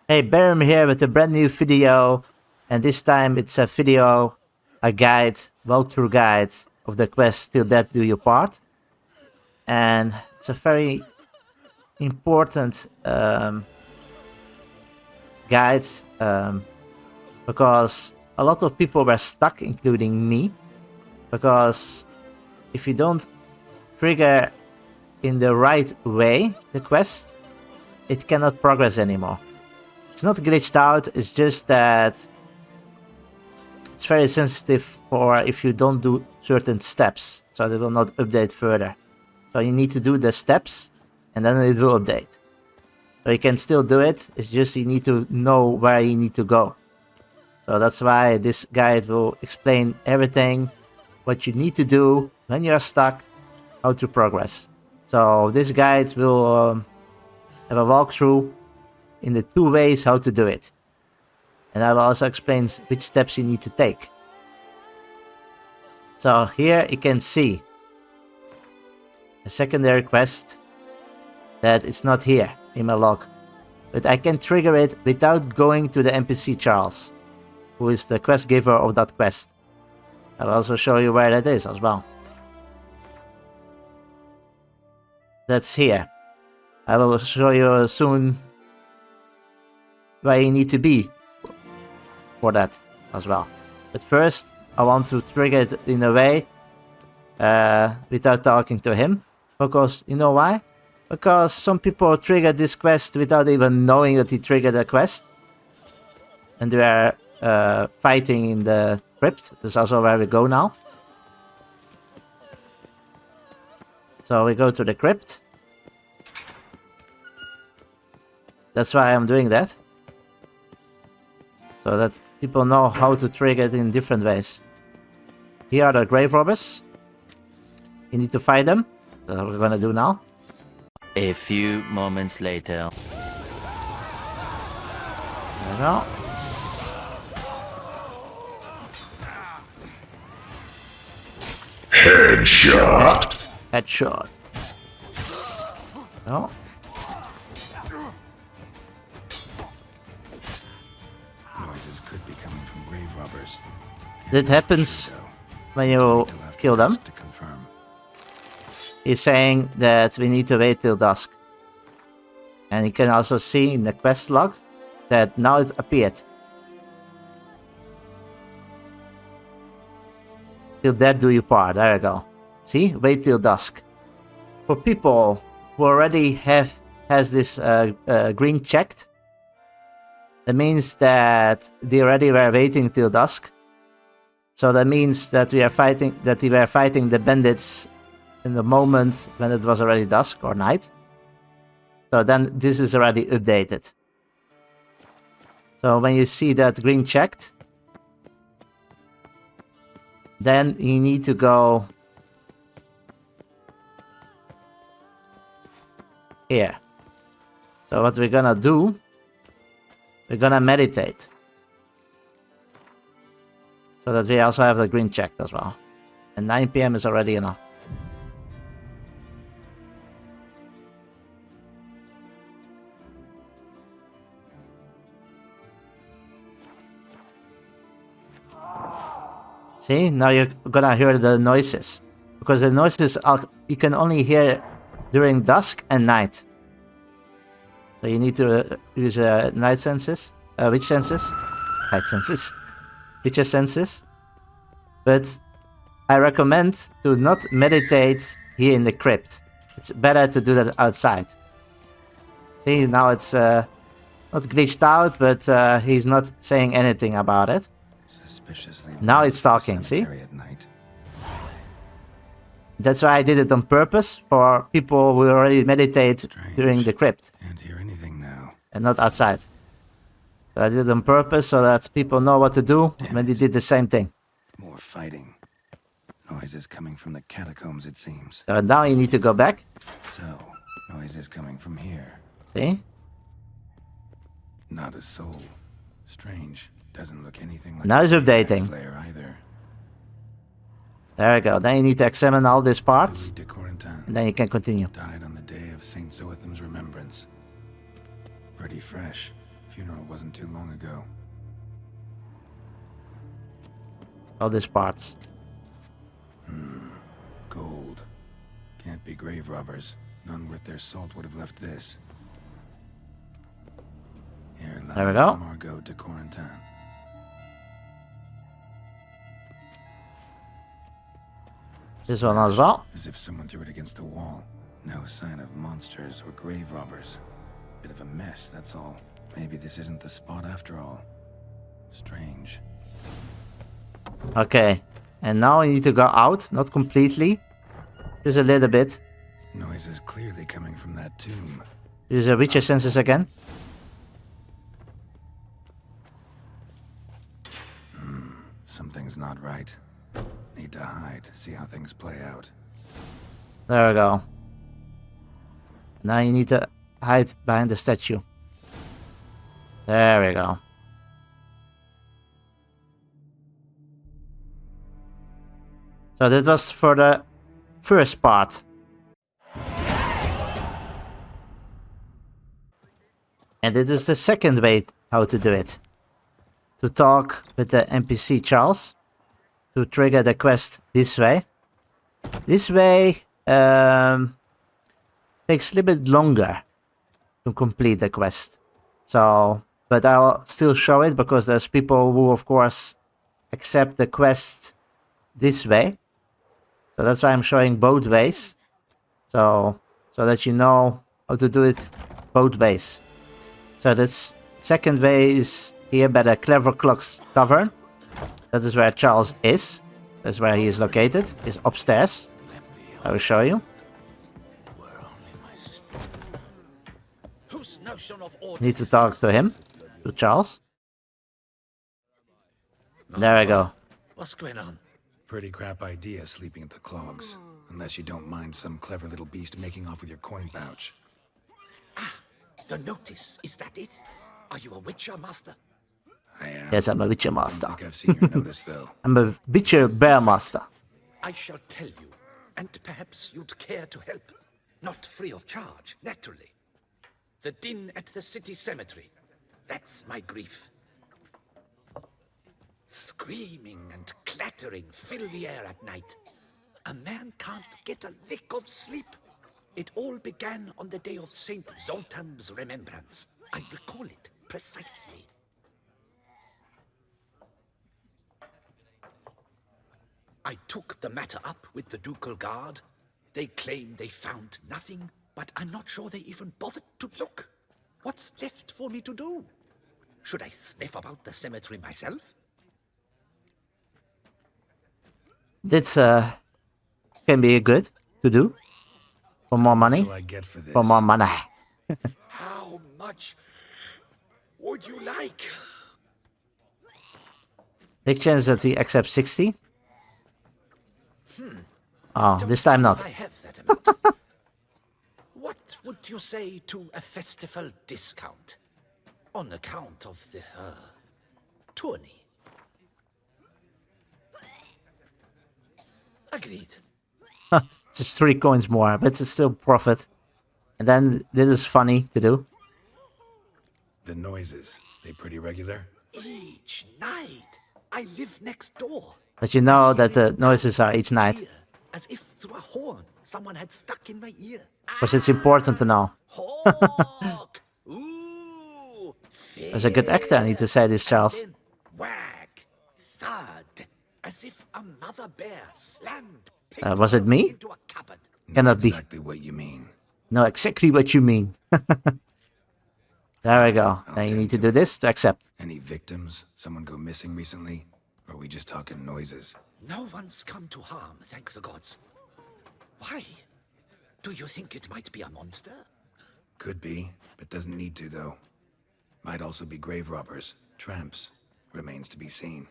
Hey, Barum here with a brand new video, and this time it's a video, a guide, walkthrough guide of the quest Till Death Do You Part. And it's a very important guide because a lot of people were stuck, including me, because if you don't trigger in the right way the quest, it cannot progress anymore. It's not glitched out, it's just that it's very sensitive for if you don't do certain steps, so it will not update further. So you need to do the steps and then it will update. So you can still do it, it's just you need to know where you need to go. So that's why this guide will explain everything, what you need to do when you're stuck, how to progress. So this guide will have a walkthrough in the two ways how to do it. And I will also explain which steps you need to take. So here you can see a secondary quest that it's not here in my log. But I can trigger it without going to the NPC Charles, who is the quest giver of that quest. I will also show you where that is as well. That's here. I will show you soon where you need to be for that as well. But first, I want to trigger it in a way without talking to him. Because, you know why? Because some people trigger this quest without even knowing that he triggered a quest. And they are fighting in the crypt. This is also where we go now. So we go to the crypt. That's why I'm doing that. So that people know how to trigger it in different ways. Here are the grave robbers. You need to fight them. That's what we're gonna do now. A few moments later. There we go. Headshot. Okay. Headshot. No. Noises could be coming from grave robbers. That happens when you kill them. To confirm. He's saying that we need to wait till dusk. And you can also see in the quest log that now it appeared. Till Death Do You Part. There you go. See? Wait till dusk. For people who already has this green checked, that means that they already were waiting till dusk. So that means that we were fighting the bandits in the moment when it was already dusk or night. So then this is already updated. So when you see that green checked, then you need to go here. So what we're gonna do, we're gonna meditate. So that we also have the green checked as well. And 9 PM is already enough. See, now you're gonna hear the noises. Because the noises you can only hear during dusk and night. So you need to use night senses. Which senses? Night senses. Witcher senses. But I recommend to not meditate here in the crypt. It's better to do that outside. See, now it's not glitched out, but he's not saying anything about it. Now it's talking, see? That's why I did it on purpose, for people who already meditate during the crypt. Can't hear anything now. And not outside. So I did it on purpose so that people know what to do when they did the same thing. More fighting. Noises coming from the catacombs, it seems. So now you need to go back. So, noises coming from here. See? Not a soul. Strange. Doesn't look anything like Now it's updating. Slayer either. There you go. Then you need to examine all these parts. Louis de Corentin And then you can continue. died on the day of Saint Zoetham's remembrance. Pretty fresh. Funeral wasn't too long ago. All these parts. Gold. Can't be grave robbers. None worth their salt would have left this. Here lies There we go. Margot de Corentin. This one as well. As if someone threw it against the wall. No sign of monsters or grave robbers. Bit of a mess, that's all. Maybe this isn't the spot after all. Strange. Okay. And now you need to go out. Not completely. Just a little bit. Noises clearly coming from that tomb. Use your Witcher senses again. Something's not right. Need to hide, see how things play out. There we go. Now you need to hide behind the statue. There we go. So that was for the first part. And it is the second way how to do it. To talk with the NPC Charles. To trigger the quest this way. This way takes a little bit longer to complete the quest. So, but I'll still show it because there's people who of course accept the quest this way. So that's why I'm showing both ways. So that you know how to do it both ways. So this second way is here by the Clever Clocks Tavern. That is where Charles is. That's where he is located. He's upstairs. I will show you. Need to talk to him. To Charles. There we go. What's going on? Pretty crap idea sleeping at the clogs. Unless you don't mind some clever little beast making off with your coin pouch. The notice, is that it? Are you a Witcher, Master? I am. Yes, I'm a Witcher I master. don't think I've seen your notice though. I'm a Witcher bear master. I shall tell you, and perhaps you'd care to help. Not free of charge, naturally. The din at the city cemetery. That's my grief. Screaming and clattering fill the air at night. A man can't get a lick of sleep. It all began on the day of Saint Zoltan's remembrance. I recall it precisely. I took the matter up with the Ducal Guard. They claim they found nothing, but I'm not sure they even bothered to look. What's left for me to do? Should I sniff about the cemetery myself? This can be good to do. For more money. What will I get for this? For more money. How much would you like? Big chance that he accepts 60. Oh, this time not. I have that amount. What would you say to a festival discount? On account of the tourney. Agreed. Just 3 coins more, but it's still profit. And then this is funny to do. The noises, they pretty regular? Each night, I live next door. That you know that the noises are each night. Clear, as if through a horn someone had stuck in my ear. Because it's important to know. Hawk! Ooh! As a good actor, I need to say this, Charles. Then whack! Thud! As if a mother bear slammed Was it me? into a cupboard. Cannot be. Exactly what you mean. Know exactly what you mean. There we go. Now you need to do this to accept. Any victims? Someone go missing recently? Or are we just talking noises? No one's come to harm, thank the gods. Why? Do you think it might be a monster? Could be, but doesn't need to though. Might also be grave robbers, tramps. Remains to be seen.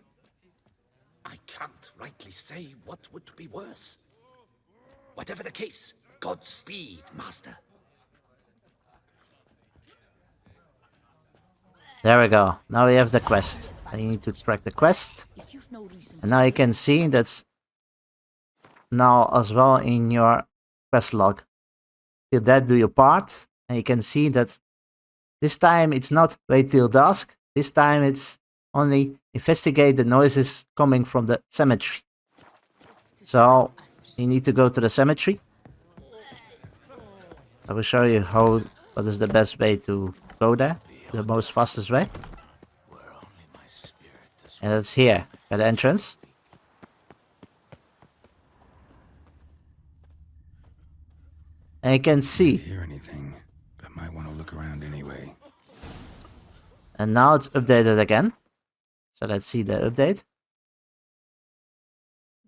I can't rightly say what would be worse. Whatever the case, Godspeed, Master. There we go. Now we have the quest. And you need to track the quest. If you've no reason And now you can see that's now as well in your quest log. Till that do your part. And you can see that This time it's not wait till dusk. This time it's only investigate the noises coming from the cemetery. So you need to go to the cemetery. I will show you what is the best way to go there, the most fastest way. And that's here at the entrance. And you can see. Hear anything, but might want to look around anyway. And now it's updated again. So let's see the update.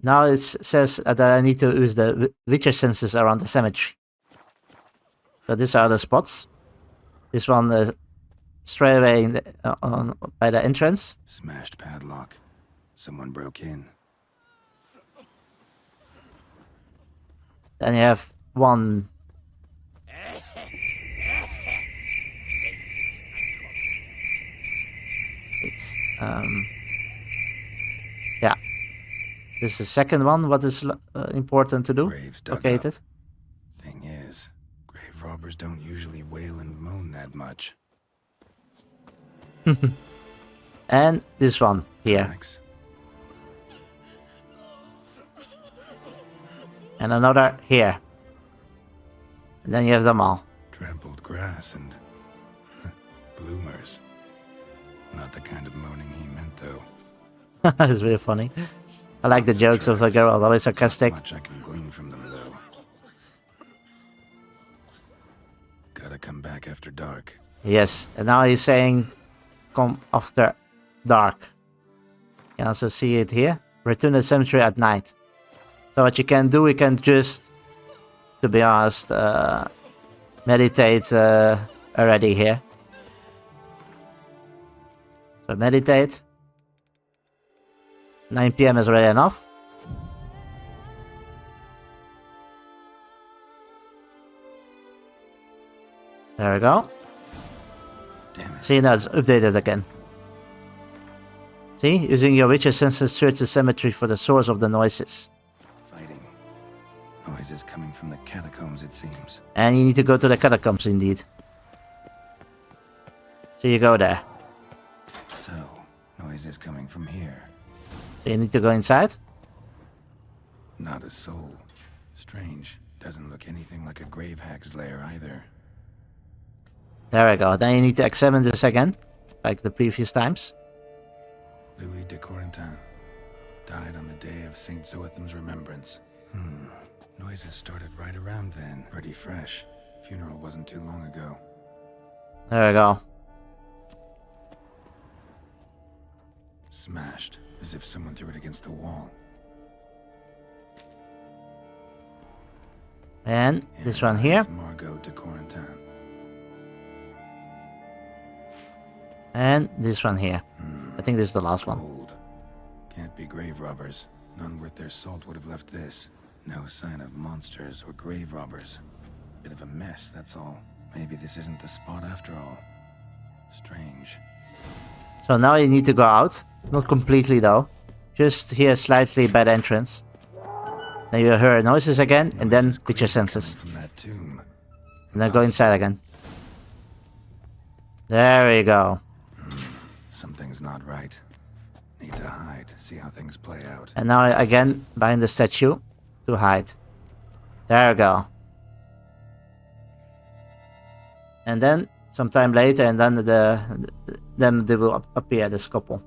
Now it says that I need to use the Witcher senses around the cemetery. So these are the spots. This one straight away by the entrance. Smashed padlock. Someone broke in. Then you have one. It's yeah. This is the second one. What is important to do? Graves dug Located. up. Thing is, grave robbers don't usually wail and moan that much. And this one here. Tracks. And another here. And then you have them all. Trampled grass and bloomers. Not the kind of moaning he meant, though. It's really funny. I like the jokes of Geralt, always sarcastic. Much I can glean from them, though. Gotta come back after dark. Yes, and now he's saying, come after dark. You can also see it here. Return to the cemetery at night. So what you can do, you can just, to be honest, meditate already here. So meditate. 9 PM is already enough. There we go. Damn it. See, now it's updated again. See, using your Witcher senses, search the cemetery for the source of the noises. Fighting. Noises coming from the catacombs, it seems. And you need to go to the catacombs indeed. So you go there. So, noises coming from here. So you need to go inside. Not a soul. Strange. Doesn't look anything like a grave hag's lair either. There we go. Then you need to examine this again, like the previous times. Louis de Corentin died on the day of Saint Zoetham's remembrance. Noises started right around then. Pretty fresh. Funeral wasn't too long ago. There we go. Smashed, as if someone threw it against the wall. And this one lies here. Margot de Corentin. And this one here. I think this is the last one. Gold. Can't be grave robbers. None worth their salt would have left this. No sign of monsters or grave robbers. Bit of a mess, that's all. Maybe this isn't the spot after all. Strange. So now you need to go out. Not completely though. Just here slightly by the entrance. Then you hear noises again, and then Noises with your clearly senses. coming from that tomb. And then go inside again. There we go. Something's not right. Need to hide, see how things play out. And now again behind the statue to hide. There we go. And then sometime later, and then they will appear, this couple.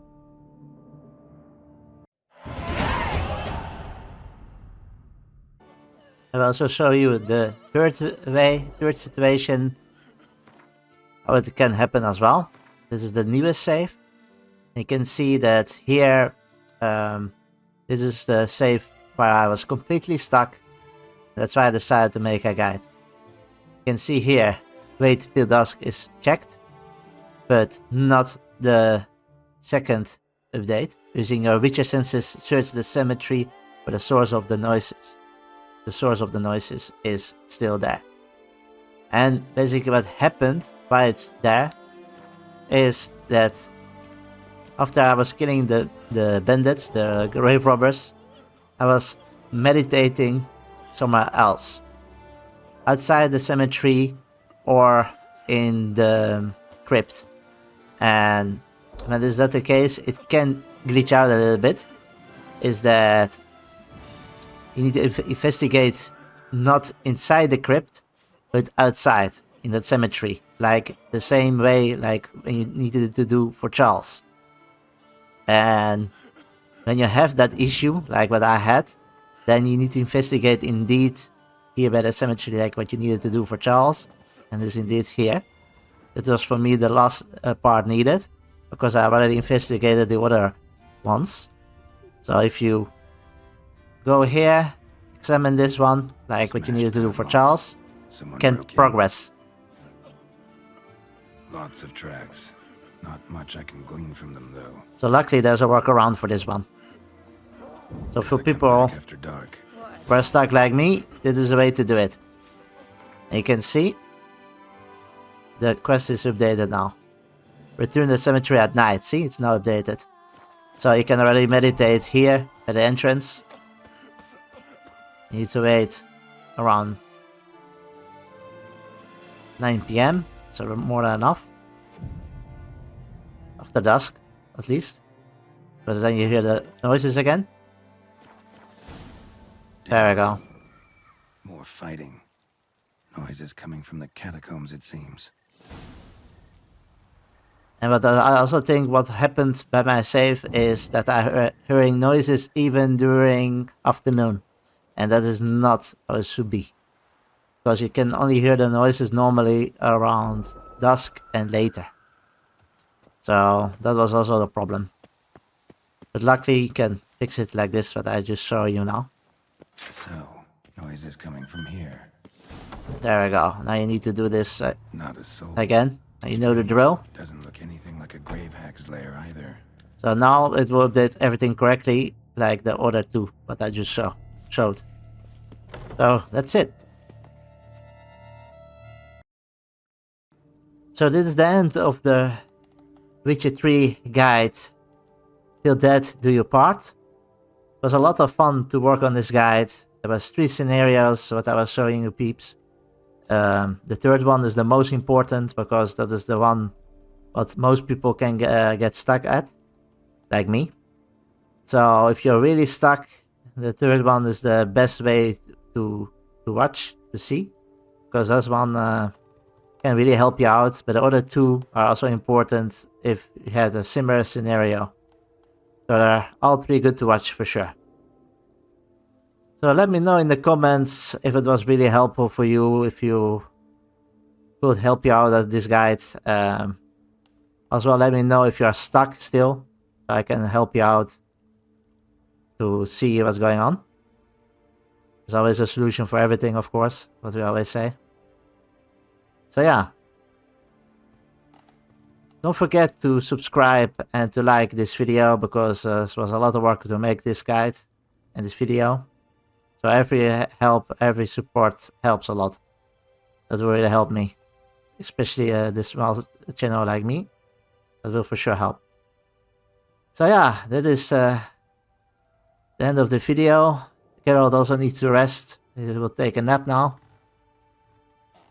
I will also show you the third situation, how it can happen as well. This is the newest save. You can see that here, this is the save where I was completely stuck. That's why I decided to make a guide. You can see here, wait till dusk is checked, but not the second update. Using your Witcher senses, search the cemetery for the source of the noises. The source of the noises is still there. And basically what happened, why it's there, is that after I was killing the bandits, the grave robbers, I was meditating somewhere else. Outside the cemetery or in the crypt. And when this is not the case, it can glitch out a little bit. Is that you need to investigate not inside the crypt, but outside in that cemetery, like the same way like you needed to do for Charles. And when you have that issue, like what I had, then you need to investigate indeed here by the cemetery, like what you needed to do for Charles, and this indeed here. It was for me the last part needed, because I already investigated the other ones. So if you go here, examine this one, like what you needed to do for Charles, Someone can broke in. progress. Lots of tracks. Not much I can glean from them, though. So luckily there's a workaround for this one. So for Gotta come people back after dark. who are stuck like me, this is the way to do it. And you can see the quest is updated now. Return the cemetery at night. See, it's now updated. So you can already meditate here at the entrance. You need to wait around 9 PM, so more than enough. After dusk, at least. Because then you hear the noises again. There we go. More fighting. Noises coming from the catacombs, it seems. And what I also think what happened by my save is that I hearing noises even during afternoon. And that is not how it should be. Because you can only hear the noises normally around dusk and later. So that was also the problem. But luckily you can fix it like this, what I just show you now. So, noises coming from here. There we go. Now you need to do this Not a soul. again. Now you know the drill. Doesn't look anything like a grave hack's lair either. So now it will update everything correctly, like the other two, what I just showed. So that's it. So this is the end of the Witcher 3 guide. Till Death Do Your Part. It was a lot of fun to work on this guide. There was 3 scenarios, what I was showing you peeps. The third one is the most important, because that is the one what most people can get stuck at, like me. So if you're really stuck, the third one is the best way to watch, to see, because that one can really help you out. But the other 2 are also important if you had a similar scenario. So they're all 3 good to watch for sure. So let me know in the comments if it was really helpful for you, if you could help you out at this guide. As well, let me know if you are stuck still, so I can help you out to see what's going on. There's always a solution for everything, of course, what we always say. So yeah. Don't forget to subscribe and to like this video, because it was a lot of work to make this guide and this video. So every help, every support helps a lot. That will really help me. Especially this small channel like me. That will for sure help. So yeah, that is the end of the video. Geralt also needs to rest. He will take a nap now.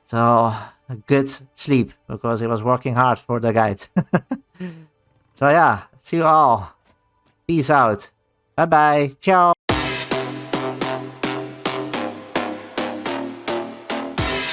So a good sleep, because he was working hard for the guide. So yeah, see you all. Peace out. Bye bye. Ciao.